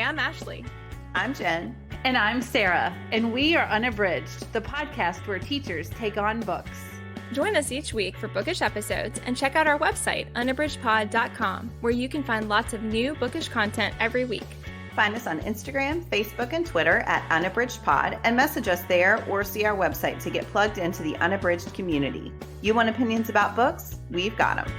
Hi, I'm Ashley. I'm Jen. And I'm Sarah, and we are Unabridged, the podcast where teachers take on books. Join us each week for bookish episodes and check out our website, unabridgedpod.com, where you can find lots of new bookish content every week. Find us on Instagram, Facebook, and Twitter at UnabridgedPod and message us there or see our website to get plugged into the Unabridged community. You want opinions about books? We've got them.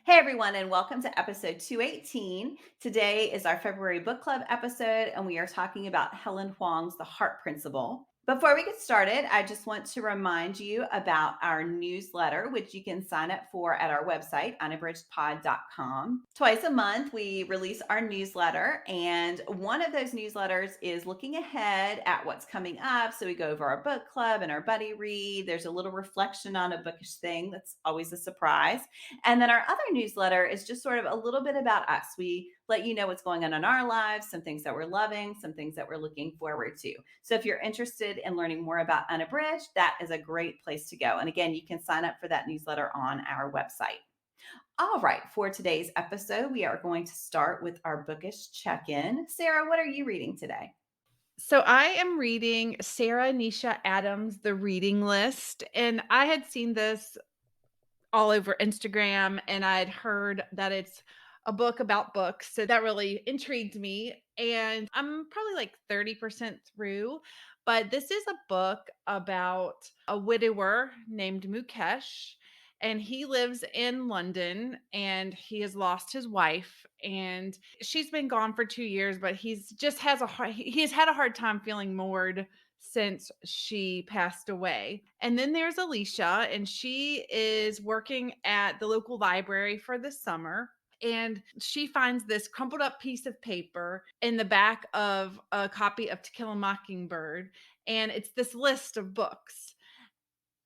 Hey everyone, and welcome to episode 218. Today is our February book club episode, and we are talking about Helen Hoang's The Heart Principle. Before we get started, I just want to remind you about our newsletter, which you can sign up for at our website, unabridgedpod.com. Twice a month, we release our newsletter, and one of those newsletters is looking ahead at what's coming up. So we go over our book club and our buddy read. There's a little reflection on a bookish thing that's always a surprise. And then our other newsletter is just sort of a little bit about us. We let you know what's going on in our lives, some things that we're loving, some things that we're looking forward to. So if you're interested in learning more about Unabridged, that is a great place to go. And again, you can sign up for that newsletter on our website. All right, for today's episode, we are going to start with our bookish check-in. Sarah, what are you reading today? So I am reading Sarah Nisha Adams' The Reading List, and I had seen this all over Instagram, and I'd heard that it's a book about books, so that really intrigued me. And I'm probably like 30% through, but this is a book about a widower named Mukesh, and he lives in London, and he has lost his wife, and she's been gone for 2 years, but he's had a hard time feeling moored since she passed away. And then there's Alicia, and she is working at the local library for the summer. And she finds this crumpled up piece of paper in the back of a copy of To Kill a Mockingbird. And it's this list of books.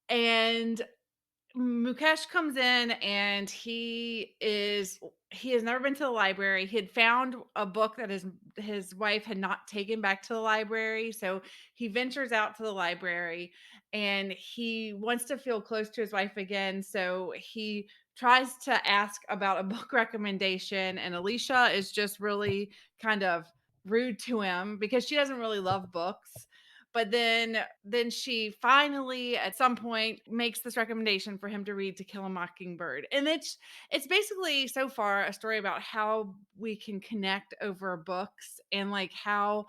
And Mukesh comes in, and he has never been to the library. He had found a book that his wife had not taken back to the library. So he ventures out to the library, and he wants to feel close to his wife again. So he tries to ask about a book recommendation, and Alicia is just really kind of rude to him because she doesn't really love books. But then she finally at some point makes this recommendation for him to read To Kill a Mockingbird. And it's basically so far a story about how we can connect over books, and like how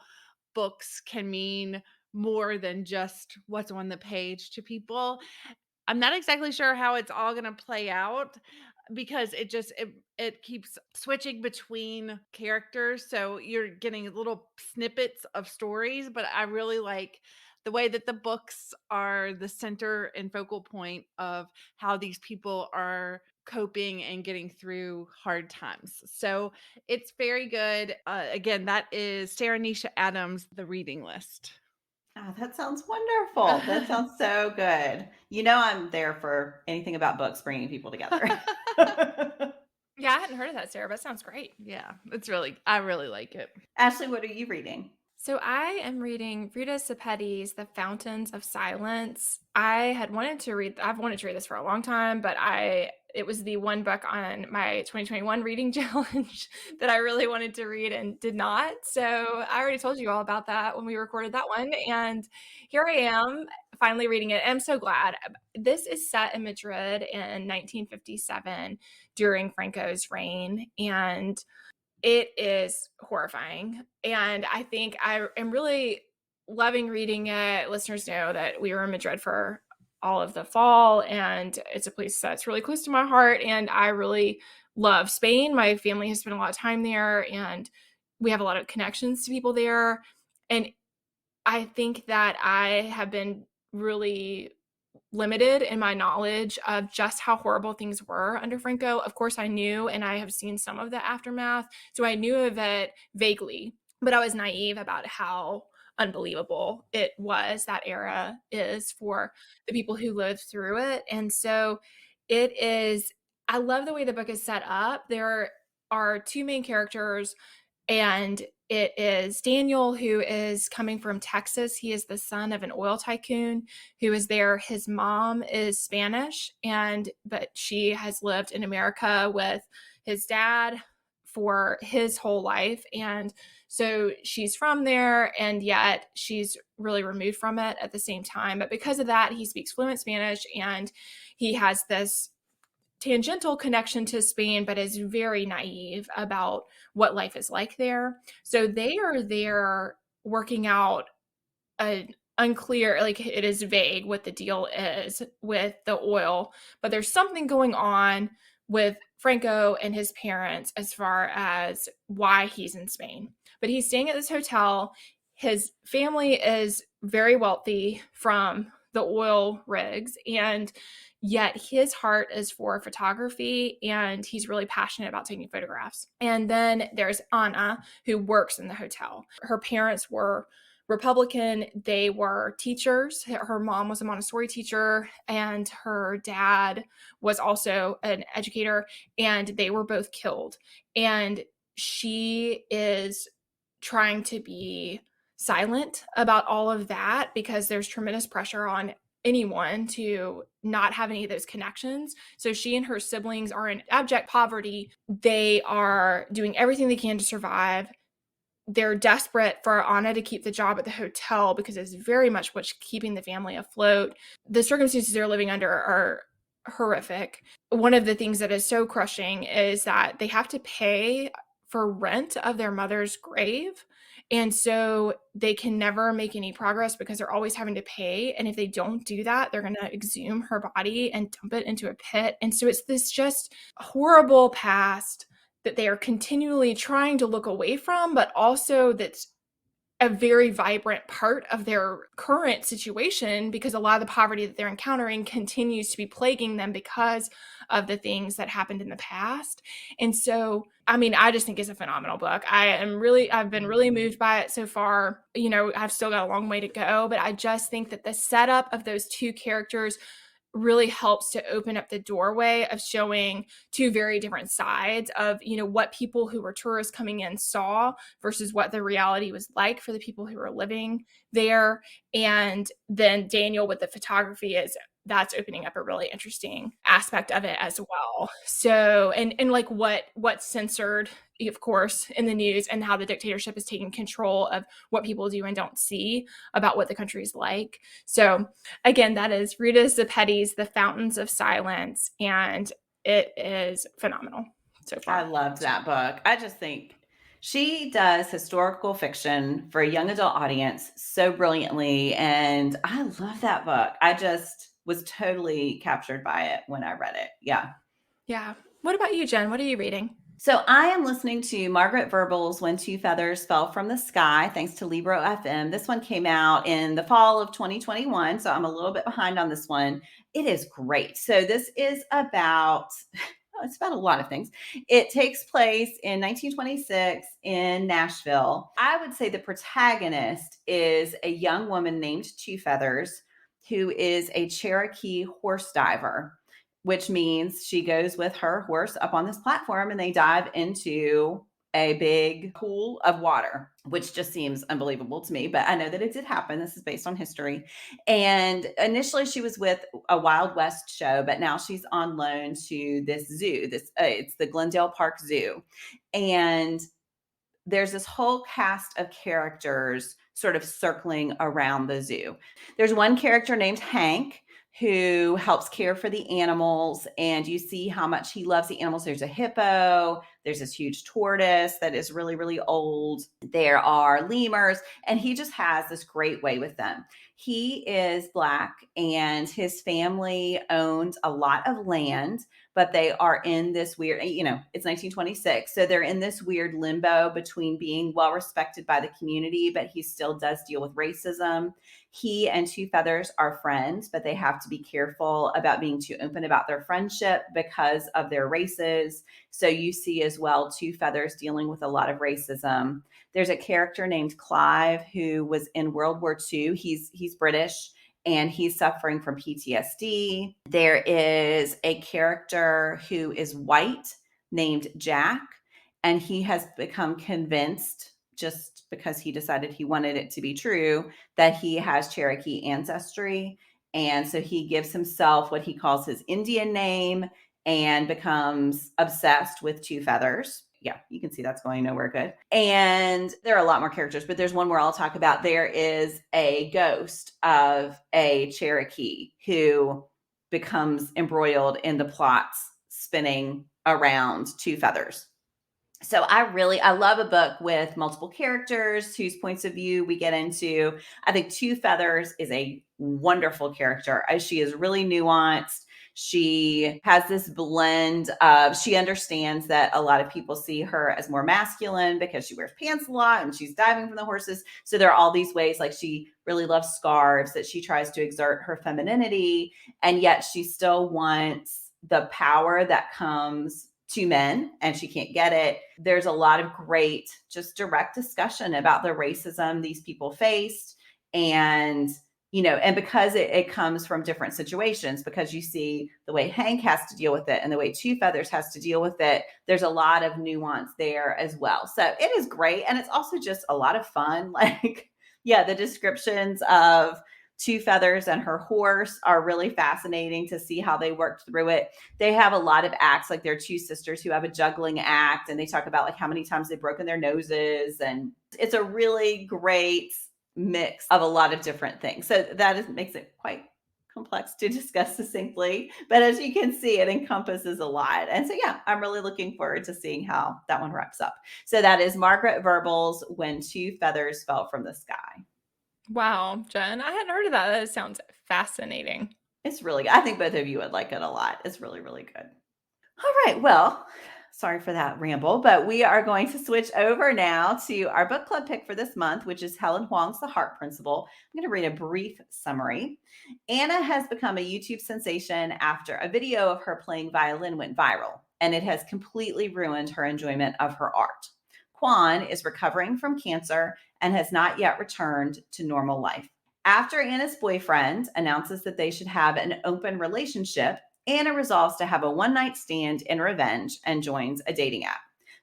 books can mean more than just what's on the page to people. I'm not exactly sure how it's all going to play out, because it keeps switching between characters, so you're getting little snippets of stories. But I really like the way that the books are the center and focal point of how these people are coping and getting through hard times. So it's very good. Again, that is Sarah Nisha Adams' The Reading List. Oh, that sounds wonderful. That sounds so good. You know, I'm there for anything about books bringing people together. Yeah, I hadn't heard of that, Sarah, but it sounds great. Yeah, I really like it. Ashley, what are you reading? So I am reading Rita Sepetty's The Fountains of Silence. I've wanted to read this for a long time, but it was the one book on my 2021 reading challenge that I really wanted to read and did not. So I already told you all about that when we recorded that one. And here I am finally reading it. I'm so glad. This is set in Madrid in 1957 during Franco's reign, and it is horrifying. And I think I am really loving reading it. Listeners know that we were in Madrid for all of the fall, and it's a place that's really close to my heart. And I really love Spain. My family has spent a lot of time there, and we have a lot of connections to people there. And I think that I have been really limited in my knowledge of just how horrible things were under Franco. Of course, I knew, and I have seen some of the aftermath, so I knew of it vaguely, but I was naive about how unbelievable it was, that era is, for the people who lived through it. And so I love the way the book is set up. There are two main characters, And it is Daniel, who is coming from Texas. He is the son of an oil tycoon who is there. His mom is Spanish, but she has lived in America with his dad for his whole life. And so she's from there, and yet she's really removed from it at the same time. But because of that, he speaks fluent Spanish, and he has this tangential connection to Spain, but is very naive about what life is like there. So they are there working out an unclear, like it is vague what the deal is with the oil, but there's something going on with Franco and his parents as far as why he's in Spain. But he's staying at this hotel. His family is very wealthy from the oil rigs, and yet his heart is for photography, and he's really passionate about taking photographs. And then there's Anna, who works in the hotel. Her parents were Republican. They were teachers. Her mom was a Montessori teacher, and her dad was also an educator, and they were both killed. And she is trying to be silent about all of that because there's tremendous pressure on anyone to not have any of those connections. So she and her siblings are in abject poverty. They are doing everything they can to survive. They're desperate for Anna to keep the job at the hotel because it's very much what's keeping the family afloat. The circumstances they're living under are horrific. One of the things that is so crushing is that they have to pay for rent of their mother's grave. And so they can never make any progress because they're always having to pay. And if they don't do that, they're going to exhume her body and dump it into a pit. And so it's this just horrible past that they are continually trying to look away from, but also that's a very vibrant part of their current situation because a lot of the poverty that they're encountering continues to be plaguing them because of the things that happened in the past. And so, I mean, I just think it's a phenomenal book. I've been really moved by it so far. You know, I've still got a long way to go, but I just think that the setup of those two characters really helps to open up the doorway of showing two very different sides of, you know, what people who were tourists coming in saw versus what the reality was like for the people who were living there. And then Daniel with the photography that's opening up a really interesting aspect of it as well. So, and like what's censored, of course, in the news, and how the dictatorship is taking control of what people do and don't see about what the country is like. So again, that is Rita Zepetti's The Fountains of Silence, and it is phenomenal so far. I loved that book. I just think she does historical fiction for a young adult audience so brilliantly, and I love that book. I just was totally captured by it when I read it. Yeah. Yeah. What about you, Jen? What are you reading? So I am listening to Margaret Verbal's When Two Feathers Fell from the Sky, thanks to Libro FM. This one came out in the fall of 2021, so I'm a little bit behind on this one. It is great. So this is about, it's about a lot of things. It takes place in 1926 in Nashville. I would say the protagonist is a young woman named Two Feathers, who is a Cherokee horse diver, which means she goes with her horse up on this platform and they dive into a big pool of water, which just seems unbelievable to me, but I know that it did happen. This is based on history. And initially she was with a Wild West show, but now she's on loan to this zoo. It's the Glendale Park Zoo. And there's this whole cast of characters sort of circling around the zoo. There's one character named Hank who helps care for the animals, and you see how much he loves the animals. There's a hippo, there's this huge tortoise that is really, really old. There are lemurs, and he just has this great way with them. He is Black, and his family owns a lot of land, but they are in this weird, you know, it's 1926. So they're in this weird limbo between being well respected by the community, but he still does deal with racism. He and Two Feathers are friends, but they have to be careful about being too open about their friendship because of their races. So you see as well Two Feathers dealing with a lot of racism. There's a character named Clive who was in World War II. He's British and he's suffering from PTSD. There is a character who is white named Jack, and he has become convinced, just because he decided he wanted it to be true, that he has Cherokee ancestry. And so he gives himself what he calls his Indian name and becomes obsessed with Two Feathers. Yeah, you can see that's going nowhere good. And there are a lot more characters, but there's one more I'll talk about. There is a ghost of a Cherokee who becomes embroiled in the plots spinning around Two Feathers. So I love a book with multiple characters whose points of view we get into. I think Two Feathers is a wonderful character. She is really nuanced. She has this blend of, she understands that a lot of people see her as more masculine because she wears pants a lot and she's diving from the horses. So there are all these ways, like she really loves scarves, that she tries to exert her femininity, and yet she still wants the power that comes to men, and she can't get it. There's a lot of great, just direct discussion about the racism these people faced. And, and because it comes from different situations, because you see the way Hank has to deal with it and the way Two Feathers has to deal with it, there's a lot of nuance there as well. So it is great. And it's also just a lot of fun. Like, yeah, the descriptions of Two Feathers and her horse are really fascinating to see how they worked through it. They have a lot of acts, like they're two sisters who have a juggling act, and they talk about like how many times they've broken their noses. And it's a really great mix of a lot of different things. So makes it quite complex to discuss succinctly. But as you can see, it encompasses a lot. And so, yeah, I'm really looking forward to seeing how that one wraps up. So that is Margaret Verbal's When Two Feathers Fell from the Sky. Wow, Jen, I hadn't heard of that. That sounds fascinating. It's really good. I think both of you would like it a lot. It's really, really good. All right. Well, sorry for that ramble, but we are going to switch over now to our book club pick for this month, which is Helen Hoang's The Heart Principle. I'm going to read a brief summary. Anna has become a YouTube sensation after a video of her playing violin went viral, and it has completely ruined her enjoyment of her art. Quan is recovering from cancer and has not yet returned to normal life. After Anna's boyfriend announces that they should have an open relationship, Anna resolves to have a one-night stand in revenge and joins a dating app.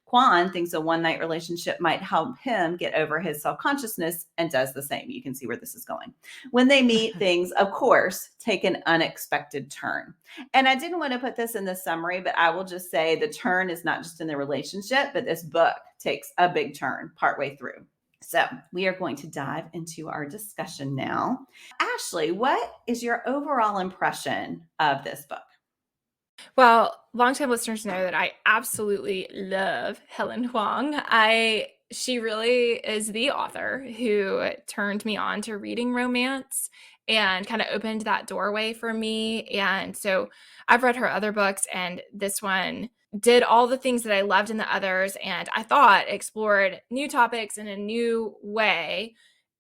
Quan thinks a one-night relationship might help him get over his self-consciousness and does the same. You can see where this is going. When they meet, things, of course, take an unexpected turn. And I didn't want to put this in the summary, but I will just say the turn is not just in the relationship, but this book takes a big turn partway through. So we are going to dive into our discussion now. Ashley, what is your overall impression of this book? Well, longtime listeners know that I absolutely love Helen Hoang. She really is the author who turned me on to reading romance and kind of opened that doorway for me. And so I've read her other books, and this one did all the things that I loved in the others, and I thought explored new topics in a new way,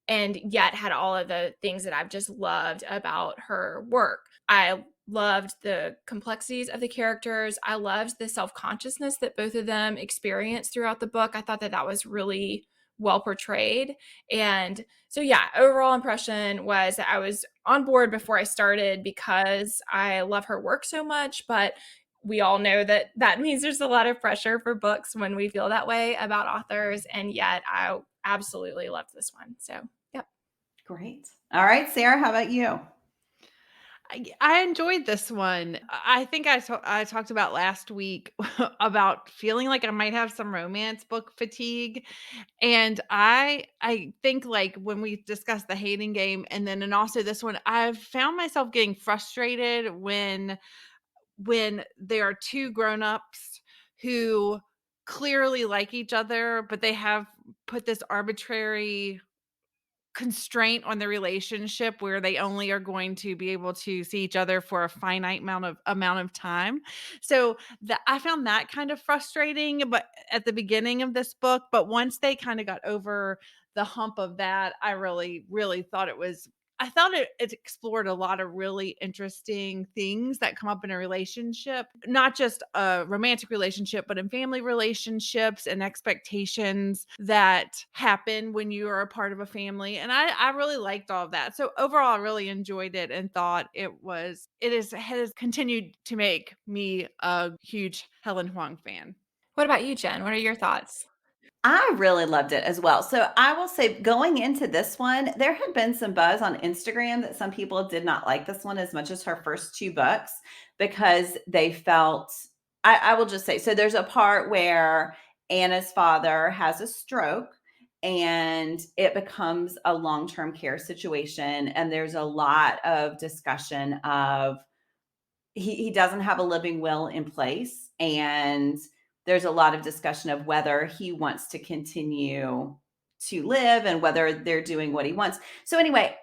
and yet had all of the things that I've just loved about her work. I loved the complexities of the characters. I loved the self-consciousness that both of them experienced throughout the book. I thought that that was really well portrayed. And so, yeah, overall impression was that I was on board before I started because I love her work so much, but we all know that that means there's a lot of pressure for books when we feel that way about authors. And yet I absolutely loved this one. So, yep. Great. All right, Sarah, how about you? I enjoyed this one. I think I talked about last week about feeling like I might have some romance book fatigue, and I think like when we discussed the hating game, and also this one, I've found myself getting frustrated when there are two grown-ups who clearly like each other, but they have put this arbitrary constraint on the relationship where they only are going to be able to see each other for a finite amount of time. So that I found that kind of frustrating, but at the beginning of this book, but once they kind of got over the hump of that, I really, really thought it explored a lot of really interesting things that come up in a relationship, not just a romantic relationship, but in family relationships and expectations that happen when you are a part of a family. And I really liked all of that. So overall, I really enjoyed it and thought it has continued to make me a huge Helen Hoang fan. What about you, Jen? What are your thoughts? I really loved it as well. So I will say, going into this one, there had been some buzz on Instagram that some people did not like this one as much as her first two books because they felt, I will just say, so there's a part where Anna's father has a stroke and it becomes a long-term care situation. And there's a lot of discussion of he doesn't have a living will in place, and there's a lot of discussion of whether he wants to continue to live and whether they're doing what he wants. So anyway,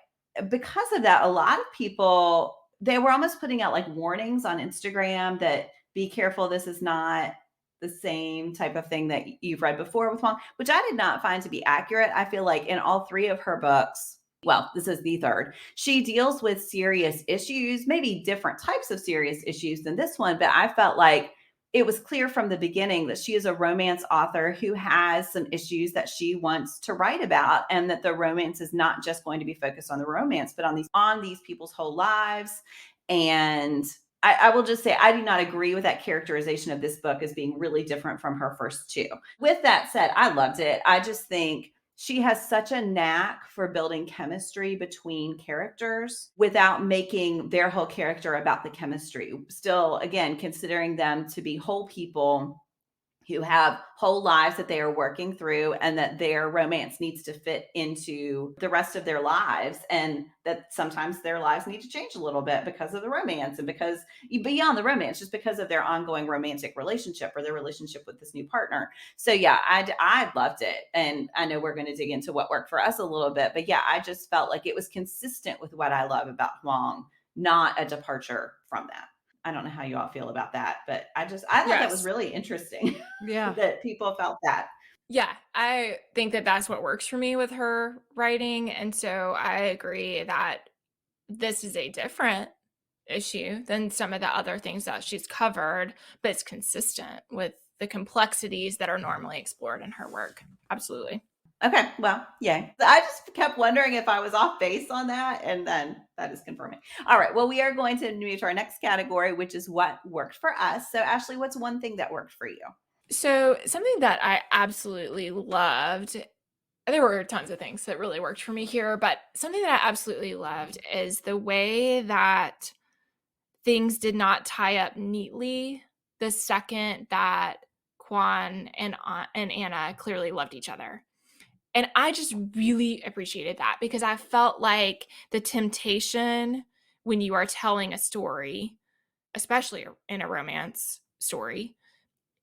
because of that, a lot of people, they were almost putting out like warnings on Instagram that be careful, this is not the same type of thing that you've read before with Huang, which I did not find to be accurate. I feel like in all three of her books, well, this is the third, she deals with serious issues, maybe different types of serious issues than this one, but I felt like it was clear from the beginning that she is a romance author who has some issues that she wants to write about, and that the romance is not just going to be focused on the romance, but on these people's whole lives. And I will just say, I do not agree with that characterization of this book as being really different from her first two. With that said, I loved it. I just think she has such a knack for building chemistry between characters without making their whole character about the chemistry. Still, again, considering them to be whole people who have whole lives that they are working through, and that their romance needs to fit into the rest of their lives, and that sometimes their lives need to change a little bit because of the romance, and because beyond the romance, just because of their ongoing romantic relationship or their relationship with this new partner. So yeah, I loved it. And I know we're going to dig into what worked for us a little bit, but yeah, I just felt like it was consistent with what I love about Huang, not a departure from that. I don't know how you all feel about that, but I thought that was Yes. really interesting Yeah. that people felt that. Yeah, I think that that's what works for me with her writing. And so I agree that this is a different issue than some of the other things that she's covered, but it's consistent with the complexities that are normally explored in her work. Absolutely. Okay, well, yay. I just kept wondering if I was off base on that, and then that is confirming. All right, well, we are going to move to our next category, which is what worked for us. So, Ashley, what's one thing that worked for you? So, something that I absolutely loved, there were tons of things that really worked for me here, but something that I absolutely loved is the way that things did not tie up neatly the second that Quan and Anna clearly loved each other. And I just really appreciated that because I felt like the temptation when you are telling a story, especially in a romance story,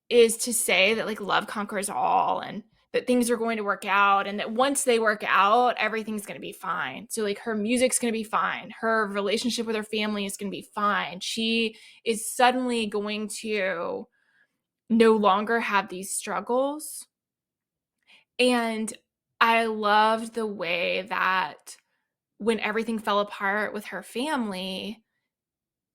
is to say that like love conquers all and that things are going to work out, and that once they work out, everything's going to be fine. So like her music's going to be fine. Her relationship with her family is going to be fine. She is suddenly going to no longer have these struggles. And I loved the way that when everything fell apart with her family,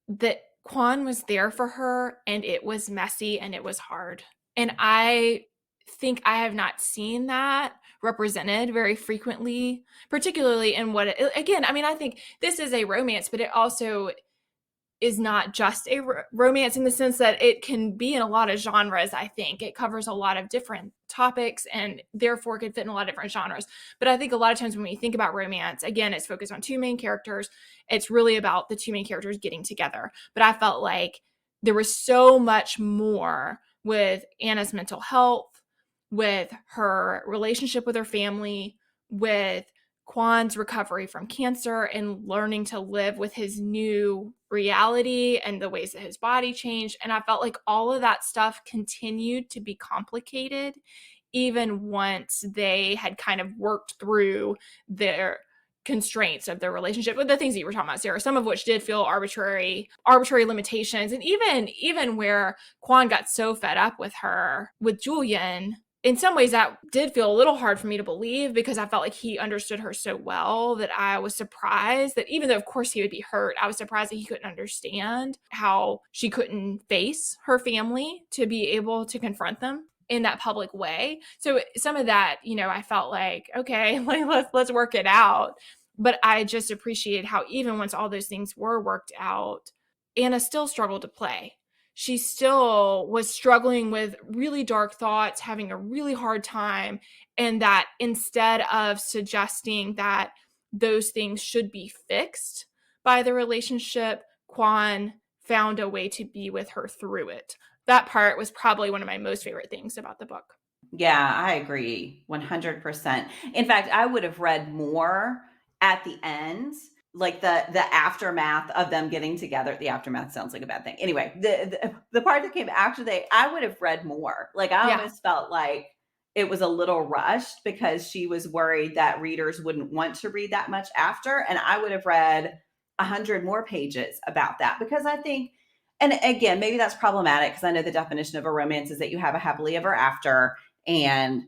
that Quan was there for her, and it was messy and it was hard. And I think I have not seen that represented very frequently, particularly in again, I mean, I think this is a romance, but it also is not just a romance in the sense that it can be in a lot of genres. I think it covers a lot of different topics and therefore could fit in a lot of different genres. But I think a lot of times when we think about romance, again, it's focused on two main characters. It's really about the two main characters getting together. But I felt like there was so much more with Anna's mental health, with her relationship with her family, with Quan's recovery from cancer and learning to live with his new reality and the ways that his body changed. And I felt like all of that stuff continued to be complicated even once they had kind of worked through their constraints of their relationship with the things that you were talking about, Sarah, some of which did feel arbitrary limitations. And even where Quan got so fed up with her, with Julian, in some ways that did feel a little hard for me to believe because I felt like he understood her so well that I was surprised that even though of course he would be hurt, I was surprised that he couldn't understand how she couldn't face her family to be able to confront them in that public way. So some of that, I felt like, okay, like let's work it out. But I just appreciated how even once all those things were worked out, Anna still struggled to play. she still was struggling with really dark thoughts, having a really hard time, and that instead of suggesting that those things should be fixed by the relationship, Quan found a way to be with her through it. That part was probably one of my most favorite things about the book. Yeah, I agree 100%. In fact, I would have read more at the end, like the aftermath of them getting together. The aftermath sounds like a bad thing. Anyway, the part that came after I would have read more. Like I Yeah. almost felt like it was a little rushed because she was worried that readers wouldn't want to read that much after, and I would have read 100 more pages about that because I think, and again, maybe that's problematic because I know the definition of a romance is that you have a happily ever after, and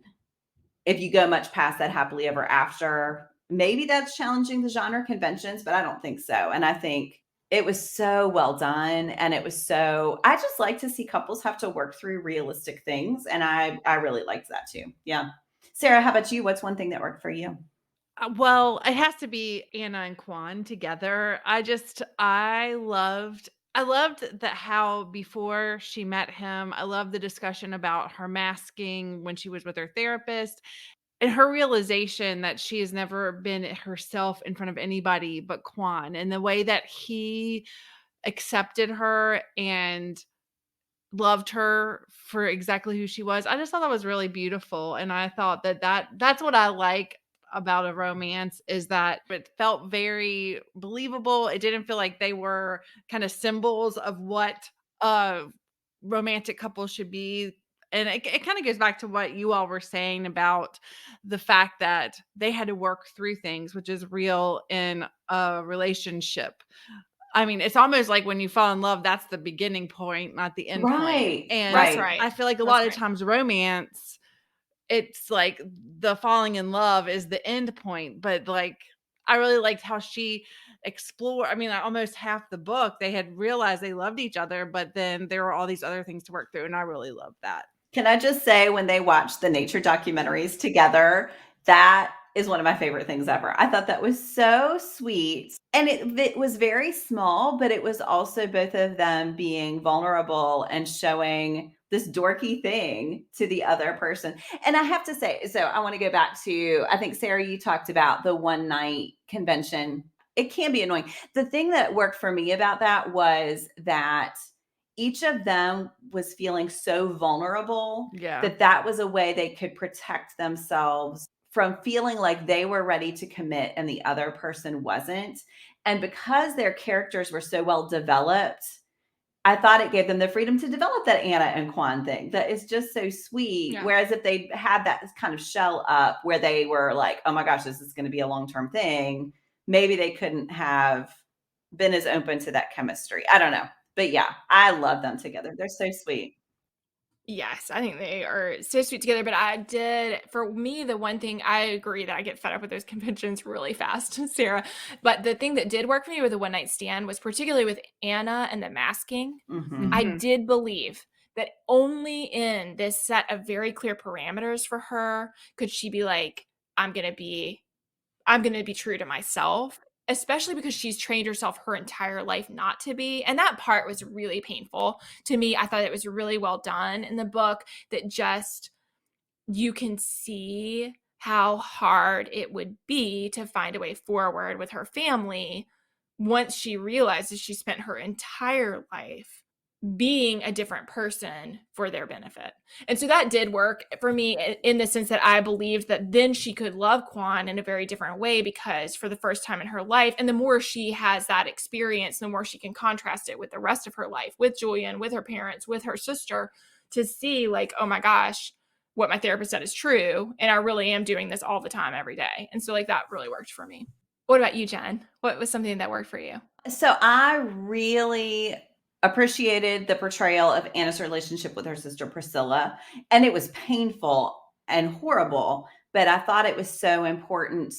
if you go much past that happily ever after, maybe that's challenging the genre conventions, but I don't think so. And I think it was so well done. And it was so, I just like to see couples have to work through realistic things. And I really liked that too. Yeah. Sarah, how about you? What's one thing that worked for you? Well, it has to be Anna and Quan together. I loved that how before she met him, I love the discussion about her masking when she was with her therapist and her realization that she has never been herself in front of anybody but Quan, and the way that he accepted her and loved her for exactly who she was. I just thought that was really beautiful, and I thought that's what I like about a romance, is that it felt very believable. It didn't feel like they were kind of symbols of what a romantic couple should be. And it kind of goes back to what you all were saying about the fact that they had to work through things, which is real in a relationship. I mean, it's almost like when you fall in love, that's the beginning point, not the end point. Right. And That's Right. right. I feel like a That's lot of right. times romance, it's like the falling in love is the end point. But like, I really liked how she explored. I mean, almost half the book, they had realized they loved each other, but then there were all these other things to work through. And I really loved that. Can I just say, when they watched the nature documentaries together, that is one of my favorite things ever. I thought that was so sweet. And it was very small, but it was also both of them being vulnerable and showing this dorky thing to the other person. And I have to say, so I want to go back to, I think, Sarah, you talked about the one night convention. It can be annoying. The thing that worked for me about that was that each of them was feeling so vulnerable Yeah. that that was a way they could protect themselves from feeling like they were ready to commit and the other person wasn't. And because their characters were so well developed, I thought it gave them the freedom to develop that Anna and Quan thing that is just so sweet. Yeah. Whereas if they had that kind of shell up where they were like, oh my gosh, this is going to be a long-term thing, maybe they couldn't have been as open to that chemistry. I don't know. But yeah, I love them together. They're so sweet. Yes, I think they are so sweet together. But for me, the one thing I agree that I get fed up with those conventions really fast, Sarah. But the thing that did work for me with a one night stand was particularly with Anna and the masking. I Mm-hmm. did believe that only in this set of very clear parameters for her could she be like, I'm going to be true to myself, especially because she's trained herself her entire life not to be. And that part was really painful to me. I thought it was really well done in the book, that just you can see how hard it would be to find a way forward with her family once she realizes she spent her entire life being a different person for their benefit. And so that did work for me in the sense that I believed that then she could love Quan in a very different way, because for the first time in her life, and the more she has that experience, the more she can contrast it with the rest of her life, with Julian, with her parents, with her sister, to see like, oh my gosh, what my therapist said is true. And I really am doing this all the time, every day. And so like that really worked for me. What about you, Jen? What was something that worked for you? So I really appreciated the portrayal of Anna's relationship with her sister Priscilla. And it was painful and horrible, but I thought it was so important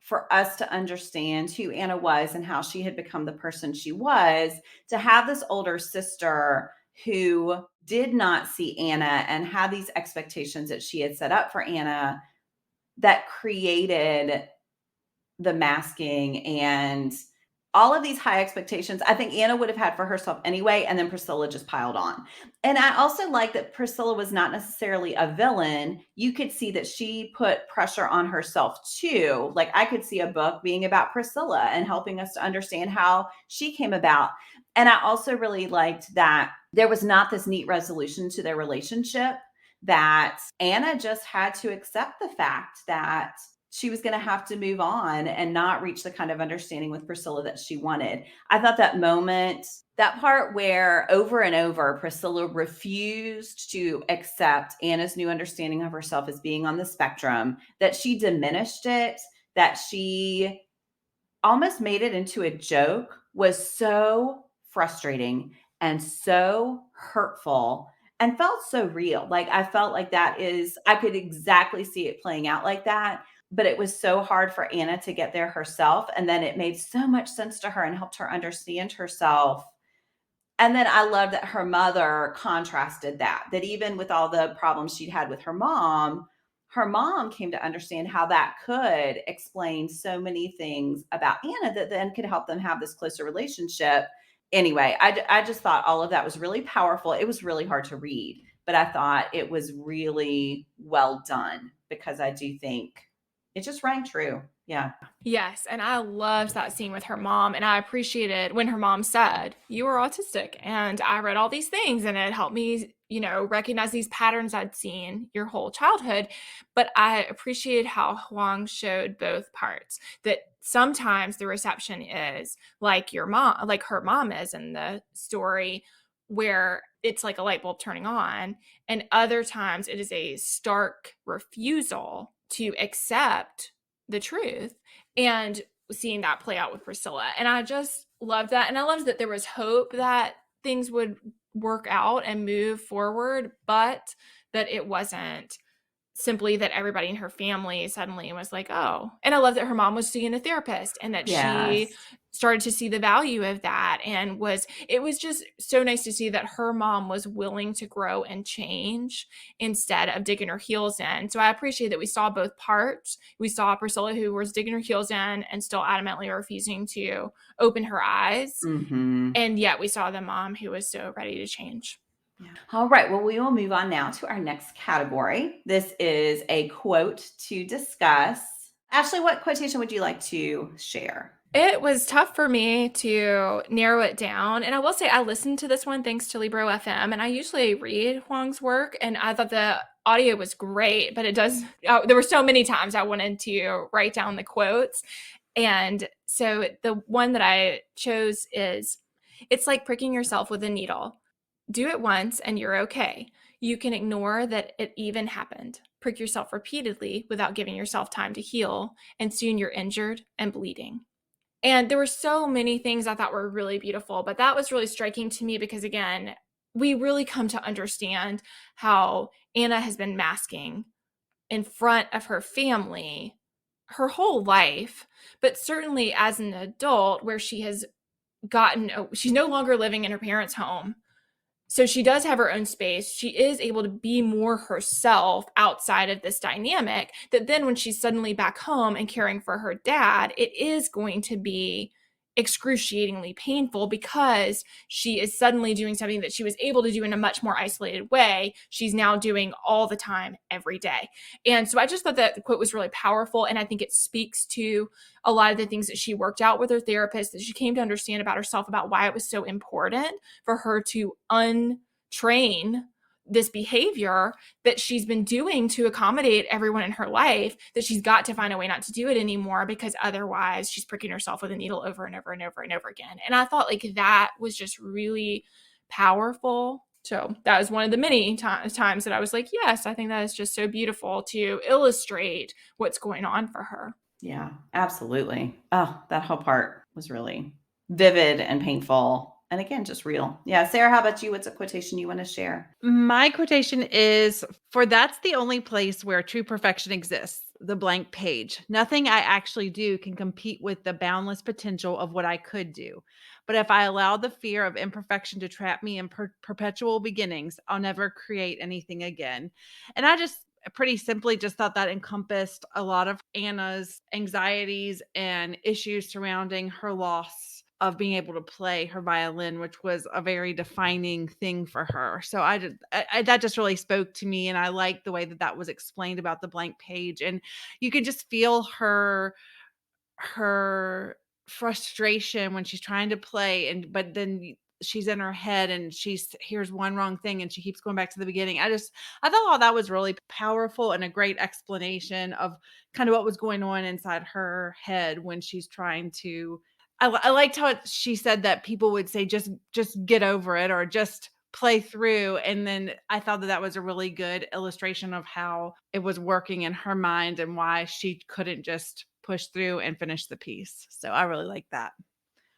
for us to understand who Anna was and how she had become the person she was, to have this older sister who did not see Anna and had these expectations that she had set up for Anna that created the masking and all of these high expectations I think Anna would have had for herself anyway, and then Priscilla just piled on. And I also like that Priscilla was not necessarily a villain. You could see that she put pressure on herself too. Like I could see a book being about Priscilla and helping us to understand how she came about. And I also really liked that there was not this neat resolution to their relationship, that Anna just had to accept the fact that she was going to have to move on and not reach the kind of understanding with Priscilla that she wanted. I thought that moment, that part where over and over Priscilla refused to accept Anna's new understanding of herself as being on the spectrum, that she diminished it, that she almost made it into a joke, was so frustrating and so hurtful and felt so real. Like I felt like I could exactly see it playing out like that, but it was so hard for Anna to get there herself. And then it made so much sense to her and helped her understand herself. And then I love that her mother contrasted that even with all the problems she'd had with her mom came to understand how that could explain so many things about Anna that then could help them have this closer relationship. Anyway, I just thought all of that was really powerful. It was really hard to read, but I thought it was really well done because I do think it just rang true. Yeah. Yes, and I loved that scene with her mom, and I appreciated when her mom said, "You were autistic," and I read all these things, and it helped me, recognize these patterns I'd seen your whole childhood. But I appreciated how Huang showed both parts. That sometimes the reception is like your mom, like her mom is in the story, where it's like a light bulb turning on, and other times it is a stark refusal to accept the truth, and seeing that play out with Priscilla. And I just loved that. And I loved that there was hope that things would work out and move forward, but that it wasn't simply that everybody in her family suddenly was like, oh. And I love that her mom was seeing a therapist and that she started to see the value of that. And it was just so nice to see that her mom was willing to grow and change instead of digging her heels in. So I appreciate that we saw both parts. We saw Priscilla, who was digging her heels in and still adamantly refusing to open her eyes. Mm-hmm. And yet we saw the mom who was so ready to change. Yeah. All right. Well, we will move on now to our next category. This is a quote to discuss. Ashley, what quotation would you like to share? It was tough for me to narrow it down. And I will say I listened to this one thanks to Libro FM. And I usually read Huang's work, and I thought the audio was great, but there were so many times I wanted to write down the quotes. And so the one that I chose is, "It's like pricking yourself with a needle. Do it once and you're okay. You can ignore that it even happened. Prick yourself repeatedly without giving yourself time to heal, and soon you're injured and bleeding." And there were so many things I thought were really beautiful, but that was really striking to me because, again, we really come to understand how Anna has been masking in front of her family her whole life, but certainly as an adult, where she's no longer living in her parents' home. So she does have her own space. She is able to be more herself outside of this dynamic, that then when she's suddenly back home and caring for her dad, it is going to be excruciatingly painful because she is suddenly doing something that she was able to do in a much more isolated way. She's now doing all the time, every day. And so I just thought that the quote was really powerful. And I think it speaks to a lot of the things that she worked out with her therapist, that she came to understand about herself, about why it was so important for her to untrain this behavior that she's been doing to accommodate everyone in her life, that she's got to find a way not to do it anymore, because otherwise she's pricking herself with a needle over and over and over and over again. And I thought like that was just really powerful. So that was one of the many times that I was like, yes, I think that is just so beautiful to illustrate what's going on for her. Yeah, absolutely. Oh, that whole part was really vivid and painful. And again, just real. Yeah. Sarah, how about you? What's a quotation you want to share? My quotation is, "For that's the only place where true perfection exists, the blank page. Nothing I actually do can compete with the boundless potential of what I could do. But if I allow the fear of imperfection to trap me in perpetual beginnings, I'll never create anything again." And I just pretty simply just thought that encompassed a lot of Anna's anxieties and issues surrounding her loss of being able to play her violin, which was a very defining thing for her. So that just really spoke to me, and I liked the way that was explained about the blank page, and you can just feel her frustration when she's trying to play, but then she's in her head and she's hears one wrong thing and she keeps going back to the beginning. I thought all that was really powerful and a great explanation of kind of what was going on inside her head when she's trying to. I liked how she said that people would say just get over it or just play through, and then I thought that was a really good illustration of how it was working in her mind and why she couldn't just push through and finish the piece. So I really like that.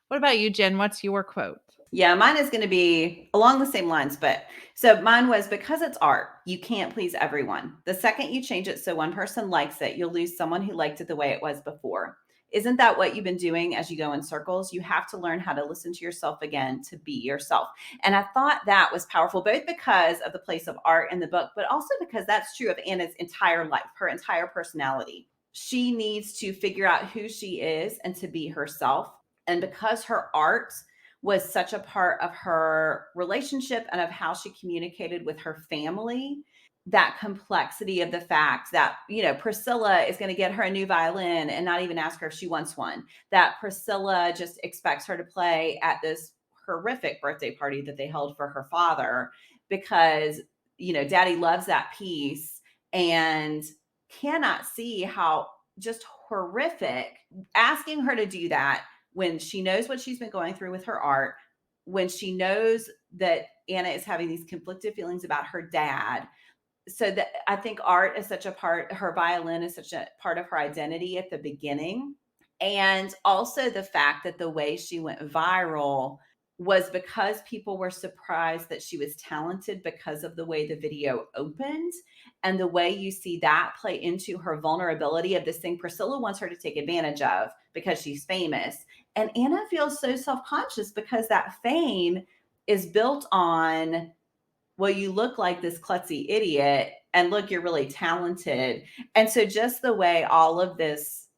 What about you, Jen? What's your quote? Yeah, mine is going to be along the same lines, but so mine was, because it's art, you can't please everyone. The second you change it so one person likes it, you'll lose someone who liked it the way it was before. Isn't that what you've been doing as you go in circles? You have to learn how to listen to yourself again, to be yourself. And I thought that was powerful, both because of the place of art in the book, but also because that's true of Anna's entire life, her entire personality. She needs to figure out who she is and to be herself. And because her art was such a part of her relationship and of how she communicated with her family, that complexity of the fact that, Priscilla is going to get her a new violin and not even ask her if she wants one, that Priscilla just expects her to play at this horrific birthday party that they held for her father because, daddy loves that piece, and cannot see how just horrific asking her to do that when she knows what she's been going through with her art, when she knows that Anna is having these conflicted feelings about her dad. So that I think art is such a part, her violin is such a part of her identity at the beginning. And also the fact that the way she went viral was because people were surprised that she was talented because of the way the video opened and the way you see that play into her vulnerability of this thing Priscilla wants her to take advantage of because she's famous. And Anna feels so self-conscious because that fame is built on, well, you look like this klutzy idiot and look, you're really talented. And so just the way all of this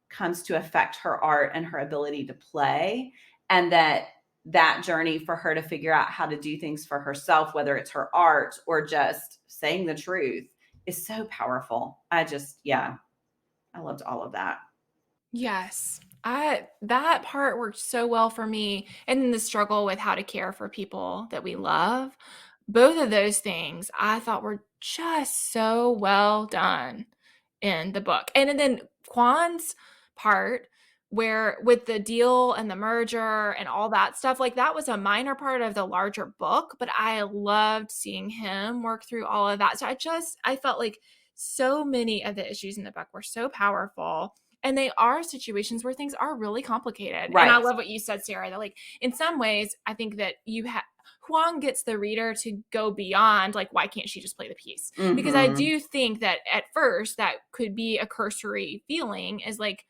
comes to affect her art and her ability to play, and that journey for her to figure out how to do things for herself, whether it's her art or just saying the truth, is so powerful. I loved all of that. Yes. That part worked so well for me. And then the struggle with how to care for people that we love. Both of those things I thought were just so well done in the book. And then Kwan's part, where with the deal and the merger and all that stuff, like that was a minor part of the larger book, but I loved seeing him work through all of that. So I felt like so many of the issues in the book were so powerful. And they are situations where things are really complicated. Right. And I love what you said, Sarah, that like in some ways, I think that Hoang gets the reader to go beyond, like, why can't she just play the piece? Mm-hmm. Because I do think that at first that could be a cursory feeling, is like,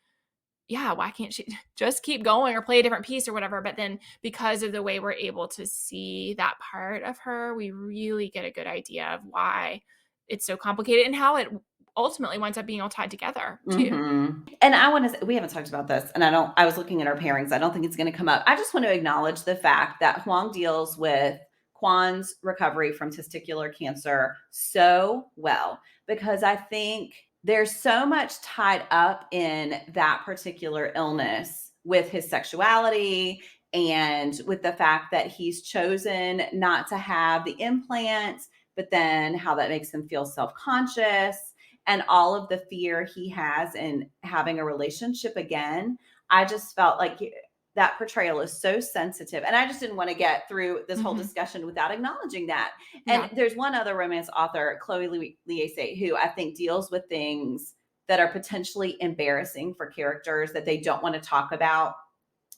yeah, why can't she just keep going or play a different piece or whatever? But then because of the way we're able to see that part of her, we really get a good idea of why it's so complicated and how it ultimately winds up being all tied together too. Mm-hmm. And I want to say, we haven't talked about this, and I was looking at our pairings. I don't think it's going to come up. I just want to acknowledge the fact that Hoang deals with Kwan's recovery from testicular cancer so well, because I think there's so much tied up in that particular illness with his sexuality and with the fact that he's chosen not to have the implants, but then how that makes him feel self-conscious and all of the fear he has in having a relationship again. I just felt like that portrayal is so sensitive. And I just didn't want to get through this whole discussion without acknowledging that. And there's one other romance author, Chloe Liese, who I think deals with things that are potentially embarrassing for characters that they don't want to talk about.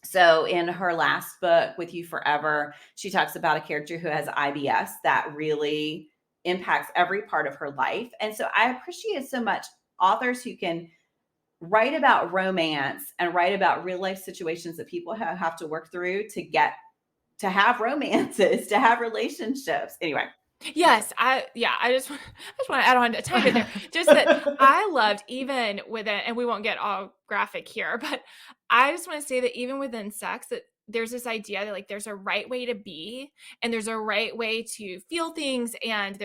So in her last book, With You Forever, she talks about a character who has IBS that really impacts every part of her life. And so I appreciate so much authors who can write about romance and write about real life situations that people have to work through to get to have romances, to have relationships. Anyway. Yes, I just want to add on a tiny bit there. Just that I loved, even within, and we won't get all graphic here, but I just want to say that even within sex, that there's this idea that like there's a right way to be and there's a right way to feel things, and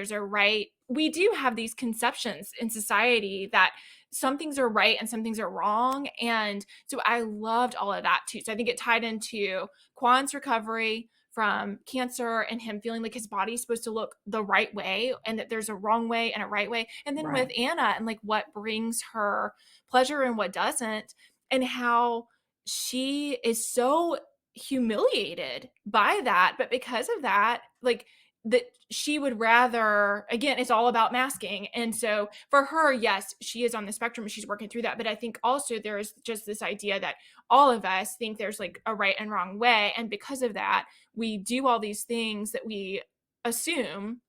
we do have these conceptions in society that some things are right and some things are wrong. And so I loved all of that too. So I think it tied into Kwan's recovery from cancer and him feeling like his body's supposed to look the right way and that there's a wrong way and a right way. And then with Anna and like what brings her pleasure and what doesn't, and how she is so humiliated by that. But because of that, like that she would rather, again, it's all about masking. And so for her, yes, she is on the spectrum and she's working through that. But I think also there's just this idea that all of us think there's like a right and wrong way. And because of that, we do all these things that we assume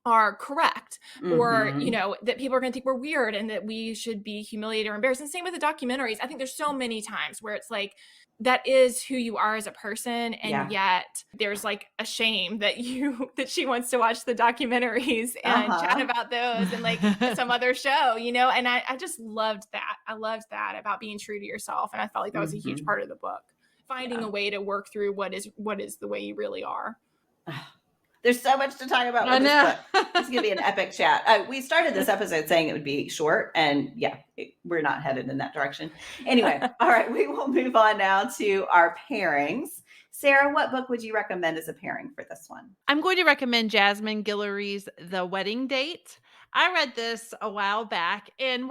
are correct, or that people are going to think we're weird and that we should be humiliated or embarrassed. And same with the documentaries. I think there's so many times where it's like that is who you are as a person, and yet there's like a shame that she wants to watch the documentaries and chat about those and like some other show, and I just loved that. I loved that about being true to yourself, and I felt like that was a huge part of the book, finding a way to work through what is the way you really are. There's so much to talk about with this book. It's going to be an epic chat. We started this episode saying it would be short, and we're not headed in that direction. Anyway, all right, we will move on now to our pairings. Sarah, what book would you recommend as a pairing for this one? I'm going to recommend Jasmine Guillory's The Wedding Date. I read this a while back, and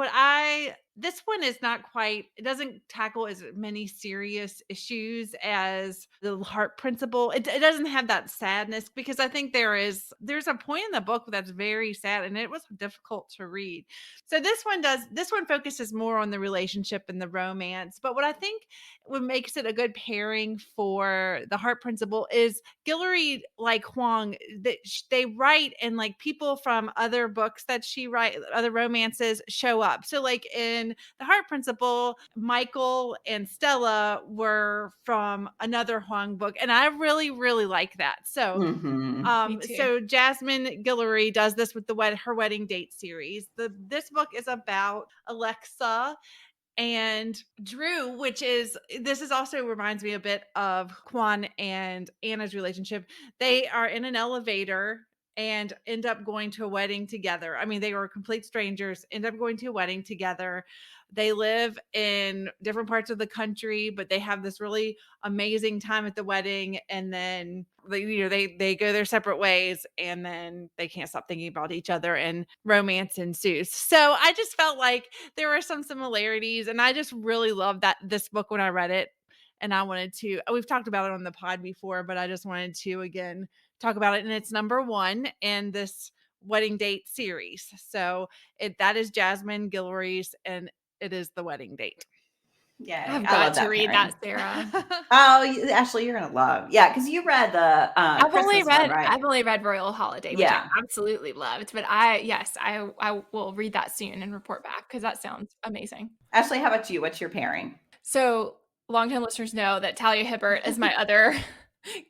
this one is not quite, it doesn't tackle as many serious issues as the Heart Principle. It doesn't have that sadness, because I think there's a point in the book that's very sad, and it was difficult to read. So this one focuses more on the relationship and the romance. But what I think what makes it a good pairing for the Heart Principle is Guillory, like Hoang, that they write, and like people from other books that she write, other romances, show up. So like in the Heart Principle, Michael and Stella were from another Hoang book, and I really, really like that. So so Jasmine Guillory does this with her Wedding Date series. This book is about Alexa and Drew, this is also reminds me a bit of Kwan and Anna's relationship. They are in an elevator and end up going to a wedding together. I mean, they were complete strangers, end up going to a wedding together. They live in different parts of the country, but they have this really amazing time at the wedding. And then they go their separate ways, and then they can't stop thinking about each other, and romance ensues. So I just felt like there were some similarities, and I just really loved this book when I read it. And I wanted to, we've talked about it on the pod before, but I just wanted to again talk about it. And it's number 1 in this Wedding Date series. So that is Jasmine Guillory's, and it is The Wedding Date. Yeah, I've got to read that, Sarah. Oh, Ashley, you're gonna love. Yeah, because you read the I've only read one, right? I've only read Royal Holiday, which I absolutely loved. But I will read that soon and report back, because that sounds amazing. Ashley, how about you? What's your pairing? So longtime listeners know that Talia Hibbert is my other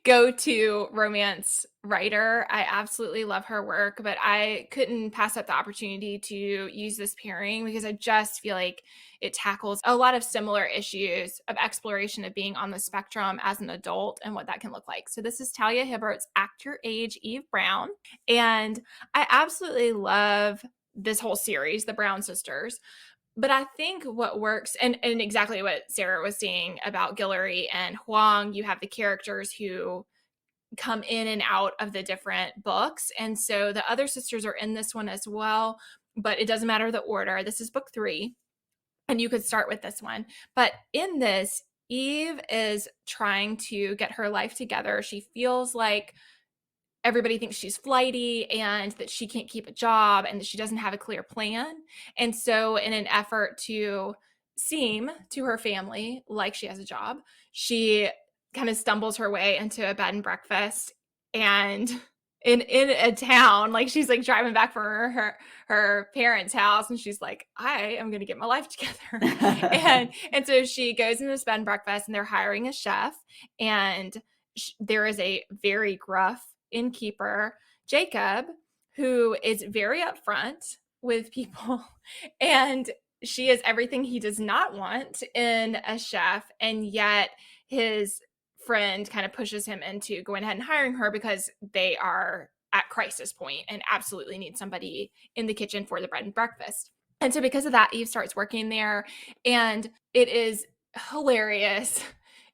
go-to romance writer. I absolutely love her work, but I couldn't pass up the opportunity to use this pairing because I just feel like it tackles a lot of similar issues of exploration of being on the spectrum as an adult and what that can look like. So this is Talia Hibbert's Act Your Age, Eve Brown. And I absolutely love this whole series, the Brown sisters. But I think what works, and exactly what Sarah was saying about Guillory and Hoang, you have the characters who come in and out of the different books. And so the other sisters are in this one as well, but it doesn't matter the order. This is book 3, and you could start with this one. But in this, Eve is trying to get her life together. She feels like everybody thinks she's flighty and that she can't keep a job and that she doesn't have a clear plan. And so in an effort to seem to her family like she has a job, she kind of stumbles her way into a bed and breakfast, and in a town, like she's like driving back from her parents' house, and she's like, I am going to get my life together. and so she goes into this bed and breakfast, and they're hiring a chef, and there is a very gruff innkeeper, Jacob, who is very upfront with people, and she is everything he does not want in a chef, and yet his friend kind of pushes him into going ahead and hiring her because they are at crisis point and absolutely need somebody in the kitchen for the bread and breakfast. And so because of that, Eve starts working there, and it is hilarious.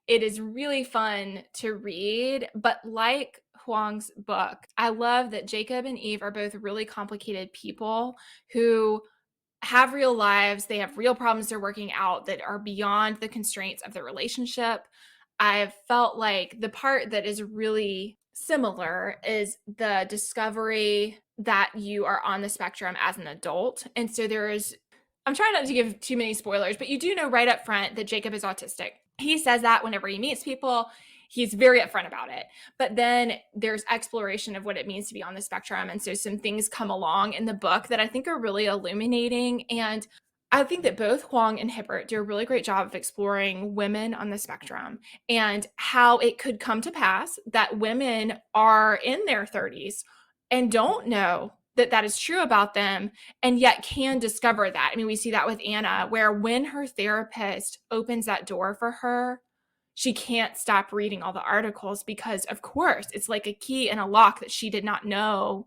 It is really fun to read, but like Hoang's book, I love that Jacob and Eve are both really complicated people who have real lives. They have real problems they're working out that are beyond the constraints of the relationship. I've felt like the part that is really similar is the discovery that you are on the spectrum as an adult. And so I'm trying not to give too many spoilers, but you do know right up front that Jacob is autistic. He says that whenever he meets people. He's very upfront about it. But then there's exploration of what it means to be on the spectrum. And so some things come along in the book that I think are really illuminating. And I think that both Hoang and Hibbert do a really great job of exploring women on the spectrum and how it could come to pass that women are in their 30s and don't know that that is true about them, and yet can discover that. I mean, we see that with Anna, where when her therapist opens that door for her, she can't stop reading all the articles because, of course, it's like a key and a lock that she did not know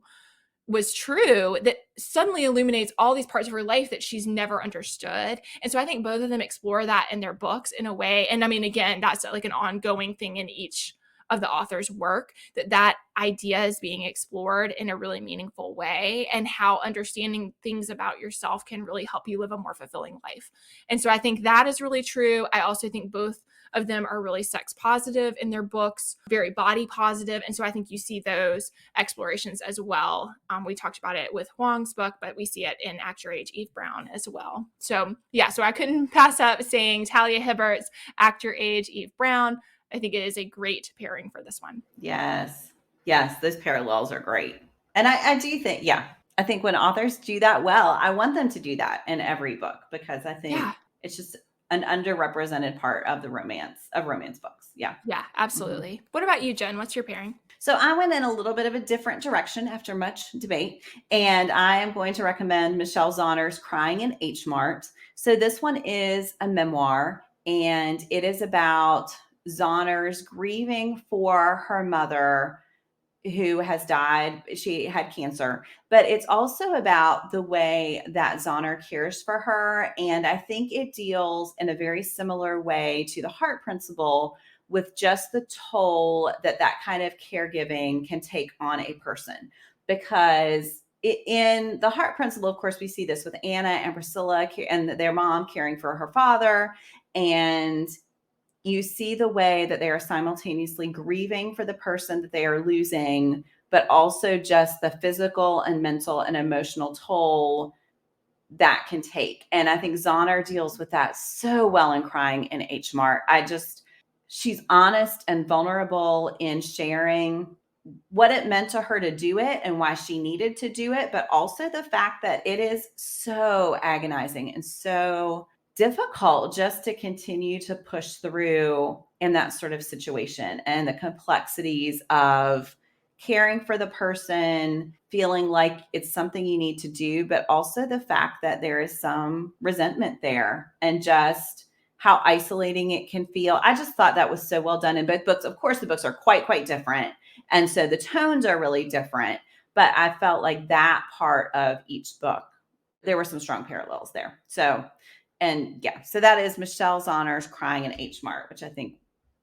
was true that suddenly illuminates all these parts of her life that she's never understood. And so I think both of them explore that in their books in a way. And I mean, again, that's like an ongoing thing in each of the author's work, that idea is being explored in a really meaningful way, and how understanding things about yourself can really help you live a more fulfilling life. And so I think that is really true. I also think both of them are really sex positive in their books, very body positive. And so I think you see those explorations as well. We talked about it with Hoang's book, but we see it in Act Your Age, Eve Brown as well. So yeah, so I couldn't pass up saying Talia Hibbert's Act Your Age, Eve Brown. I think it is a great pairing for this one. Yes. Yes, those parallels are great. And I do think, I think when authors do that well, I want them to do that in every book, because I think it's just an underrepresented part of the romance books. Yeah. Yeah, absolutely. What about you, Jen? What's your pairing? So I went in a little bit of a different direction after much debate, and I am going to recommend Michelle Zauner's Crying in H Mart. So this one is a memoir, and it is about Zauner's grieving for her mother who has died. She had cancer, but it's also about the way that Zauner cares for her. And I think it deals in a very similar way to the Heart Principle, with just the toll that kind of caregiving can take on a person. Because in the Heart Principle, of course, we see this with Anna and Priscilla and their mom caring for her father. And you see the way that they are simultaneously grieving for the person that they are losing, but also just the physical and mental and emotional toll that can take. And I think Zauner deals with that so well in Crying in H Mart. She's honest and vulnerable in sharing what it meant to her to do it and why she needed to do it, but also the fact that it is so agonizing and so difficult just to continue to push through in that sort of situation, and the complexities of caring for the person, feeling like it's something you need to do, but also the fact that there is some resentment there, and just how isolating it can feel. I just thought that was so well done in both books. Of course, the books are quite different, and so the tones are really different, but I felt like that part of each book, there were some strong parallels there. So that is Michelle Zauner's Crying in H Mart, which I think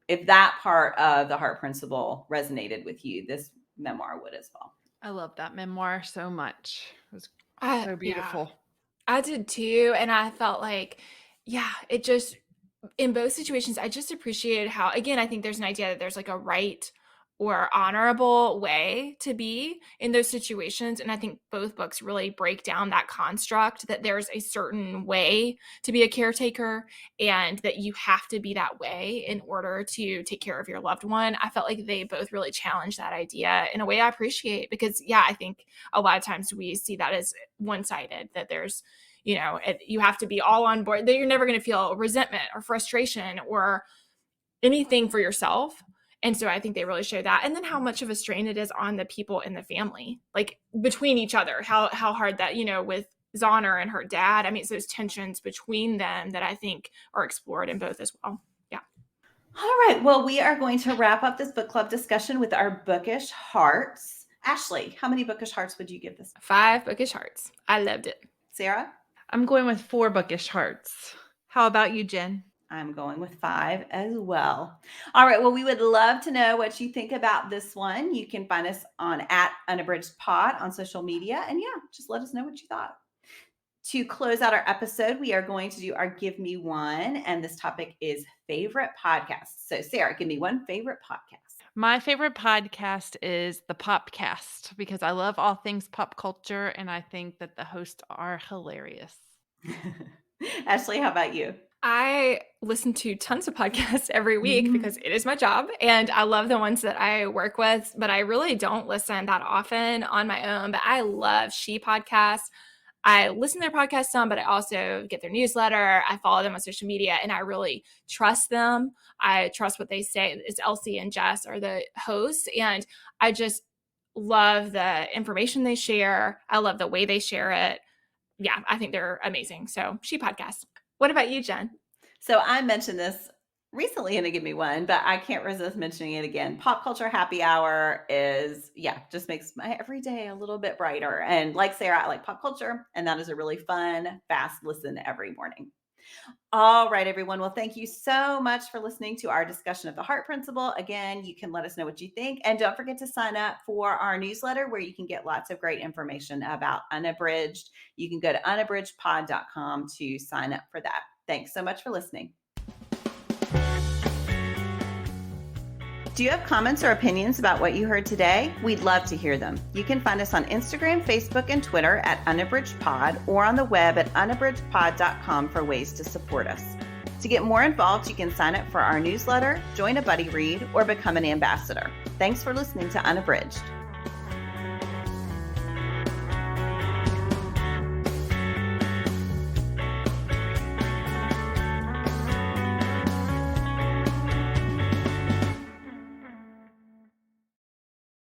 if that part of the Heart Principle resonated with you, this memoir would as well. I love that memoir so much. It was so beautiful. Yeah, I did too. And I felt like, it just, in both situations, I just appreciated how, again, I think there's an idea that there's like a right or honorable way to be in those situations. And I think both books really break down that construct, that there's a certain way to be a caretaker and that you have to be that way in order to take care of your loved one. I felt like they both really challenged that idea in a way I appreciate, because I think a lot of times we see that as one-sided, that there's, you have to be all on board, that you're never going to feel resentment or frustration or anything for yourself. And so I think they really show that. And then how much of a strain it is on the people in the family, like between each other, how hard that, with Zauner and her dad, I mean, it's those tensions between them that I think are explored in both as well. Yeah. All right. Well, we are going to wrap up this book club discussion with our bookish hearts. Ashley, how many bookish hearts would you give this? 5 bookish hearts. I loved it. Sarah? I'm going with 4 bookish hearts. How about you, Jen? I'm going with 5 as well. All right. Well, we would love to know what you think about this one. You can find us on @UnabridgedPod on social media. And yeah, just let us know what you thought. To close out our episode, we are going to do our Give Me One. And this topic is favorite podcasts. So Sarah, give me one favorite podcast. My favorite podcast is the Popcast because I love all things pop culture and I think that the hosts are hilarious. Ashley, how about you? I listen to tons of podcasts every week because it is my job, and I love the ones that I work with, but I really don't listen that often on my own. But I love She Podcasts. I listen to their podcast some, but I also get their newsletter. I follow them on social media, and I really trust them. I trust what they say. It's Elsie and Jess are the hosts, and I just love the information they share. I love the way they share it. Yeah, I think they're amazing. So She Podcasts. What about you, Jen? So I mentioned this recently in a Give Me One, but I can't resist mentioning it again. Pop Culture Happy Hour is, just makes my every day a little bit brighter. And like Sarah, I like pop culture, and that is a really fun, fast listen every morning. All right, everyone. Well, thank you so much for listening to our discussion of the Heart Principle. Again, you can let us know what you think. And don't forget to sign up for our newsletter where you can get lots of great information about Unabridged. You can go to unabridgedpod.com to sign up for that. Thanks so much for listening. Do you have comments or opinions about what you heard today? We'd love to hear them. You can find us on Instagram, Facebook, and Twitter @UnabridgedPod or on the web at unabridgedpod.com for ways to support us. To get more involved, you can sign up for our newsletter, join a buddy read, or become an ambassador. Thanks for listening to Unabridged.